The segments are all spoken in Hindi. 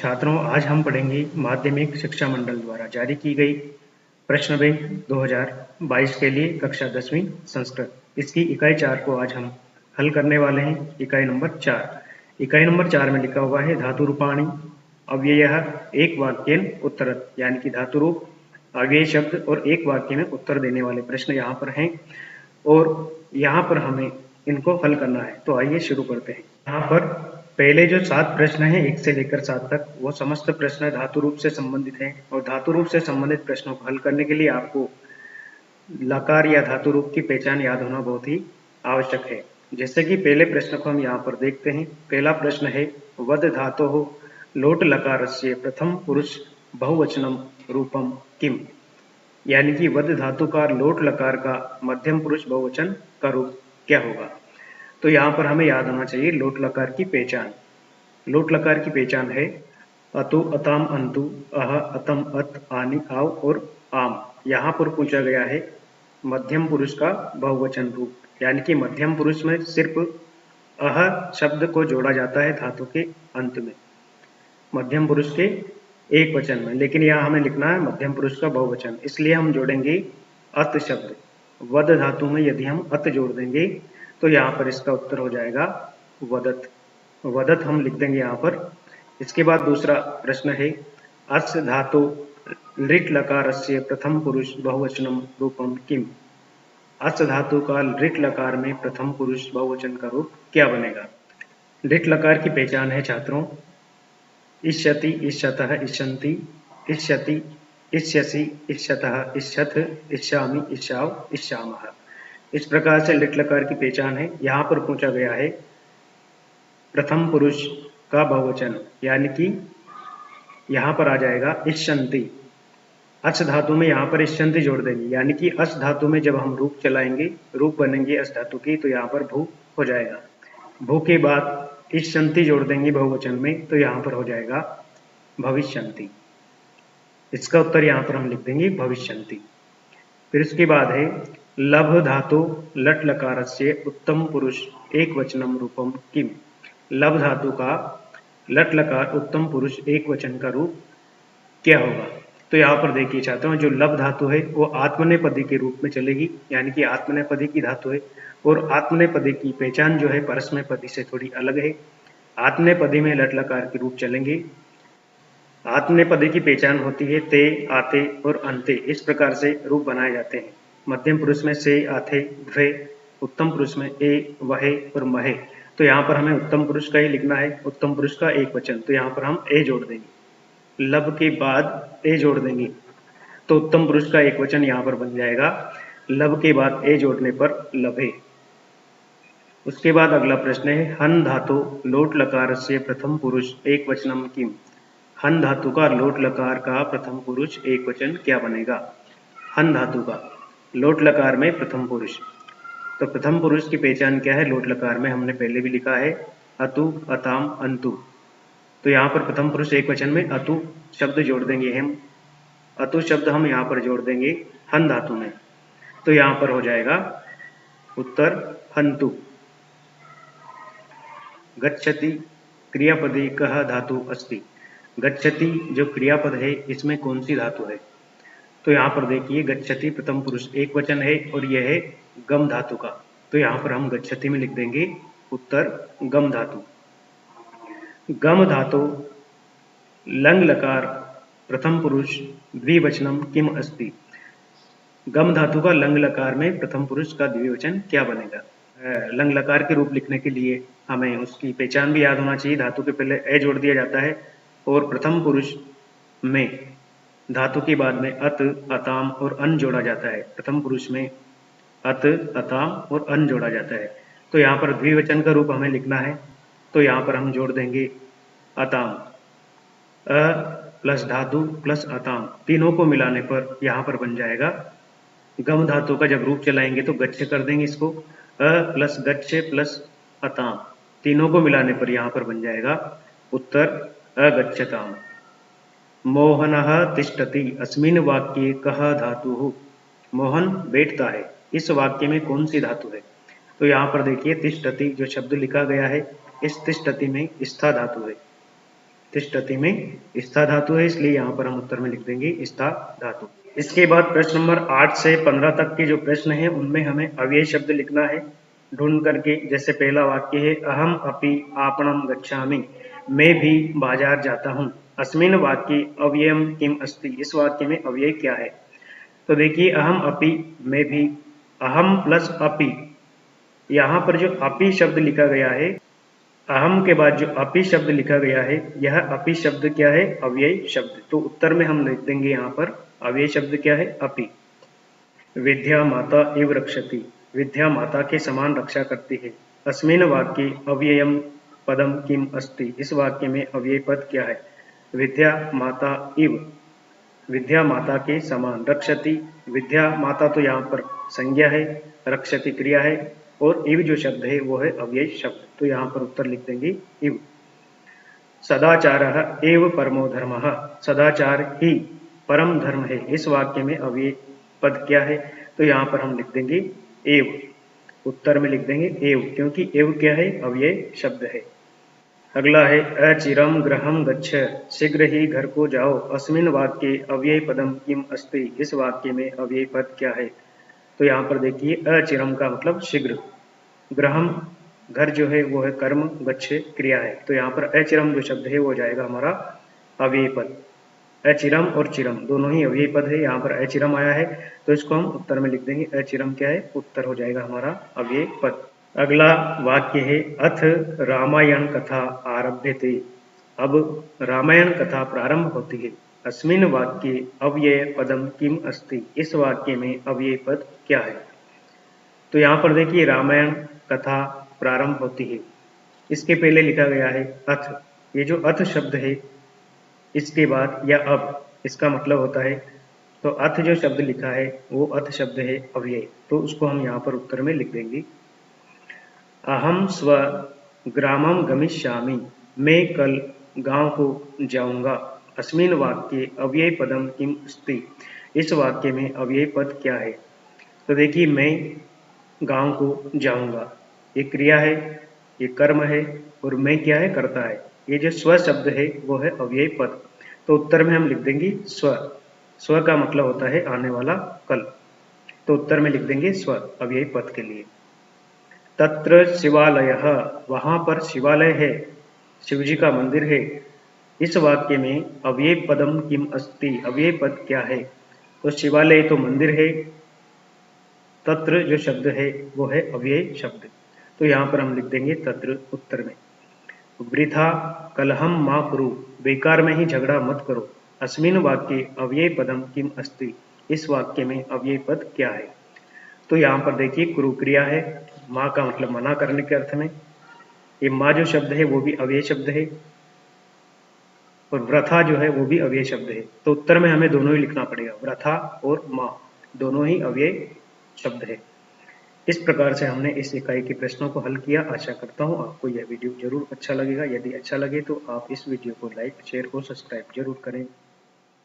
छात्रों, आज हम पढ़ेंगे माध्यमिक शिक्षा मंडल द्वारा जारी की गई प्रश्न बैंक 2022 के लिए कक्षा 10वीं संस्कृत। इसकी इकाई 4 को आज हम हल करने वाले हैं। इकाई नंबर 4। इकाई नंबर 4 में लिखा हुआ है धातु रूपाणि अव्ययः एक वाक्येन उत्तरत्, यानी कि धातु रूप अव्यय शब्द और एक वाक्य में उत्तर देने वाले प्रश्न यहाँ पर हैं और यहाँ पर हमें इनको हल करना है। तो आइए शुरू करते हैं। यहाँ पर पहले जो 7 प्रश्न हैं 1 से लेकर 7 तक, वो समस्त प्रश्न धातु रूप से संबंधित हैं और धातु रूप से संबंधित प्रश्नों को हल करने के लिए आपको लकार या धातु रूप की पहचान याद होना बहुत ही आवश्यक है। जैसे कि पहले प्रश्न को हम यहाँ पर देखते हैं। पहला प्रश्न है वद धातोः लोट लकारस्य प्रथम पुरुष बहुवचनम रूपम किम, यानी कि वद धातु का लोट लकार का मध्यम पुरुष बहुवचन का रूप क्या होगा। तो यहाँ पर हमें याद होना चाहिए लोट लकार की पहचान। लोट लकार की पहचान है अतु अताम अंतु अह अतम अत आनि आव और आम। यहाँ पर पूछा गया है मध्यम पुरुष का बहुवचन रूप, यानी कि मध्यम पुरुष में सिर्फ अह शब्द को जोड़ा जाता है धातु के अंत में, मध्यम पुरुष के एक वचन में, लेकिन यहाँ हमें लिखना है मध्यम पुरुष का बहुवचन, इसलिए हम जोड़ेंगे अत शब्द। वद धातु में यदि हम अत जोड़ देंगे तो यहाँ पर इसका उत्तर हो जाएगा वदत। वदत हम लिख देंगे यहाँ पर। इसके बाद दूसरा प्रश्न है अस धातु लिट लकारस्य प्रथम पुरुष बहुवचनम रूपम किम। अस धातु का लिट लकार में प्रथम पुरुष बहुवचन का रूप क्या बनेगा। लिट लकार की पहचान है छात्रों इष्यति इष्यतः इष्यन्ति इष्यति इष्यसि इष्यतः इष्यथ इष्यामि इष्याव इष्यामः। इस प्रकार से लिट लकार की पहचान है। यहाँ पर पूछा गया है प्रथम पुरुष का बहुवचन, यानी कि यहाँ पर आ जाएगा इष्यन्ति। अस धातु में यहाँ पर इष्यन्ति जोड़ देंगे, यानी कि अस धातु में जब हम रूप चलाएंगे, रूप बनेंगे अस धातु की, तो यहाँ पर भू हो जाएगा। भू के बाद इष्यन्ति जोड़ देंगे बहुवचन में, तो यहाँ पर हो जाएगा भविष्यन्ति। इसका उत्तर यहाँ पर हम लिख देंगे भविष्यन्ति। फिर उसके बाद है लभ धातु लट लकारस्य उत्तम पुरुष एक वचनम रूपम किम। लभ धातु का लट लकार उत्तम पुरुष एक वचन का रूप क्या होगा। तो यहाँ पर देखिए छात्रों, जो लभ धातु है वो आत्मनेपदी के रूप में चलेगी, यानी कि आत्मनेपदी की धातु है और आत्मनेपदी की पहचान जो है परस्मैपदी से थोड़ी अलग है। आत्मनेपदी में लट लकार के रूप चलेंगे। आत्मनेपदी की पहचान होती है ते, आते और अंते, इस प्रकार से रूप बनाए जाते हैं। मध्यम पुरुष में से, आथे, ध्वे, उत्तम पुरुष में ए, वहे और महे। तो यहाँ पर हमें उत्तम पुरुष का ही लिखना है, उत्तम पुरुष का एक वचन, तो यहाँ पर हम ए जोड़ देंगे। लब के बाद ए जोड़ देंगे तो उत्तम पुरुष का एक वचन यहाँ पर बन जाएगा। लब के बाद ए जोड़ने पर लभे। उसके बाद अगला प्रश्न है हन धातु लोट लकार से प्रथम पुरुष एक वचनम किम। हन धातु का लोट लकार का प्रथम पुरुष एक वचन क्या बनेगा। हन धातु का लोट लकार में प्रथम पुरुष, तो प्रथम पुरुष की पहचान क्या है लोट लकार में, हमने पहले भी लिखा है अतु अताम अंतु। तो यहाँ पर प्रथम पुरुष एक वचन में अतु शब्द जोड़ देंगे हम, अतु शब्द हम यहाँ पर जोड़ देंगे हन धातु में, तो यहाँ पर हो जाएगा उत्तर हंतु। गच्छति क्रियापदे कह धातु अस्ति। गच्छति जो क्रियापद है इसमें कौन सी धातु है। तो यहाँ पर देखिए गच्छति प्रथम पुरुष एक वचन है और यह है गम धातु का, तो यहाँ पर हम गच्छति में लिख देंगे उत्तर गम धातु। गम धातु लंग लकार प्रथम पुरुष द्विवचनम किम अस्ति। गम धातु का लंग लकार में प्रथम पुरुष का द्विवचन क्या बनेगा। लंग लकार के रूप लिखने के लिए हमें उसकी पहचान भी याद होना चाहिए। धातु के पहले ए जोड़ दिया जाता है और प्रथम पुरुष में धातु के बाद में अत, अताम और अन जोड़ा जाता है। प्रथम पुरुष में अत, अताम और अन जोड़ा जाता है। तो यहाँ पर द्विवचन का रूप हमें लिखना है, तो यहाँ पर हम जोड़ देंगे अताम। अ प्लस धातु प्लस अताम, तीनों को मिलाने पर यहाँ पर बन जाएगा गम धातु का। जब रूप चलाएंगे तो गच्छ कर देंगे इसको, अ प्लस गच्छ प्लस अताम, तीनों को मिलाने पर यहाँ पर बन जाएगा उत्तर अगच्छताम। मोहनः तिष्ठति अस्मिन् वाक्ये कः धातुः। मोहन बैठता है, इस वाक्य में कौन सी धातु है। तो यहाँ पर देखिए तिष्ठति जो शब्द लिखा गया है, इस तिष्ठति में स्था धातु है। तिष्ठति में स्था धातु है, इसलिए यहाँ पर हम उत्तर में लिख देंगे स्था धातु। इसके बाद प्रश्न नंबर 8 से 15 तक के जो प्रश्न हैं उनमें हमें अव्यय शब्द लिखना है ढूंढ करके। जैसे पहला वाक्य है अहम अपि आपणम गच्छामि, मैं भी बाजार जाता हूँ। अस्मिन् वाक्ये अव्ययम किम अस्ति, इस वाक्य में अव्यय क्या है। तो देखिए अहम अपि, मैं भी, अहम प्लस अपि, यहाँ पर जो अपि शब्द लिखा गया है, अहम के बाद जो अपि शब्द लिखा गया है, यह अपि शब्द क्या है, अव्यय शब्द। तो उत्तर में हम लिख देंगे यहाँ पर अव्यय शब्द क्या है, अपि। विद्या माता इव रक्षति, विद्या माता के समान रक्षा करती है। अस्मिन् वाक्ये अव्ययम पदम किम अस्ति, इस वाक्य में अव्यय पद क्या है। विद्या माता इव, विद्या माता के समान, रक्षति, विद्या माता तो यहाँ पर संज्ञा है, रक्षति क्रिया है, और इव जो शब्द है वो है अव्यय शब्द। तो यहाँ पर उत्तर लिख देंगे इव। सदाचारः एव परमो धर्मः, सदाचार ही परम धर्म है, इस वाक्य में अव्यय पद क्या है। तो यहाँ पर हम लिख देंगे एव, उत्तर में लिख देंगे एव, क्योंकि एव क्या है, अव्यय शब्द है। अगला है अचिरम गृहम गच्छ, शीघ्र ही घर को जाओ। अस्मिन् वाक्ये अव्यय पदम किम अस्ति, इस वाक्य में अव्यय पद क्या है। तो यहाँ पर देखिए अचिरम का मतलब शीघ्र, गृहम घर जो है वो है कर्म, गच्छ क्रिया है। तो यहाँ पर अचिरम जो शब्द है वो जाएगा हमारा अव्यय पद। अचिरम और चिरम दोनों ही अव्यय पद है, यहाँ पर अचिरम आया है तो इसको हम उत्तर में लिख देंगे अचिरम क्या है, उत्तर हो जाएगा हमारा अव्यय पद। अगला वाक्य है अथ रामायण कथा आरभ्यते, अब रामायण कथा प्रारंभ होती है। अस्मिन् वाक्ये अव्यय पदम किम अस्ति, इस वाक्य में अव्यय पद क्या है। तो यहाँ पर देखिए रामायण कथा प्रारंभ होती है, इसके पहले लिखा गया है अथ। ये जो अथ शब्द है इसके बाद या अब, इसका मतलब होता है, तो अथ जो शब्द लिखा है वो अथ शब्द है अव्यय, तो उसको हम यहाँ पर उत्तर में लिख देंगे अहम स्व ग्रामम गमिष्यामि, मैं कल गांव को जाऊंगा। अस्मिन् वाक्ये अव्यय पदम किम अस्ति, इस वाक्य में अव्यय पद क्या है। तो देखिए मैं गांव को जाऊंगा, ये क्रिया है, ये कर्म है, और मैं क्या है, करता है। ये जो स्व शब्द है वो है अव्यय पद, तो उत्तर में हम लिख देंगे स्व। स्व का मतलब होता है आने वाला कल, तो उत्तर में लिख देंगे स्व अव्यय पद के लिए। तत्र शिवालयः, वहां पर शिवालय है, शिव जी का मंदिर है। इस वाक्य में अव्यय पदम किम अस्ति, अव्यय पद क्या है। तो शिवालय तो मंदिर है, तत्र जो शब्द है वो है अव्यय शब्द, तो यहाँ पर हम लिख देंगे तत्र उत्तर में। वृथा कलहम मा कुरु, बेकार में ही झगड़ा मत करो। अस्मिन् वाक्ये अव्यय पदम किम अस्ति, इस वाक्य में अव्यय पद क्या है। तो यहाँ पर देखिए कुरु क्रिया है, माँ का मतलब मना करने के अर्थ में, ये माँ जो शब्द है वो भी अव्यय शब्द है, और व्रथा जो है वो भी अव्यय शब्द है। तो उत्तर में हमें दोनों ही लिखना पड़ेगा, व्रथा और माँ दोनों ही अव्यय शब्द है। इस प्रकार से हमने इस इकाई के प्रश्नों को हल किया। आशा करता हूँ आपको यह वीडियो जरूर अच्छा लगेगा। यदि अच्छा लगे तो आप इस वीडियो को लाइक, शेयर और सब्सक्राइब जरूर करें।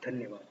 धन्यवाद।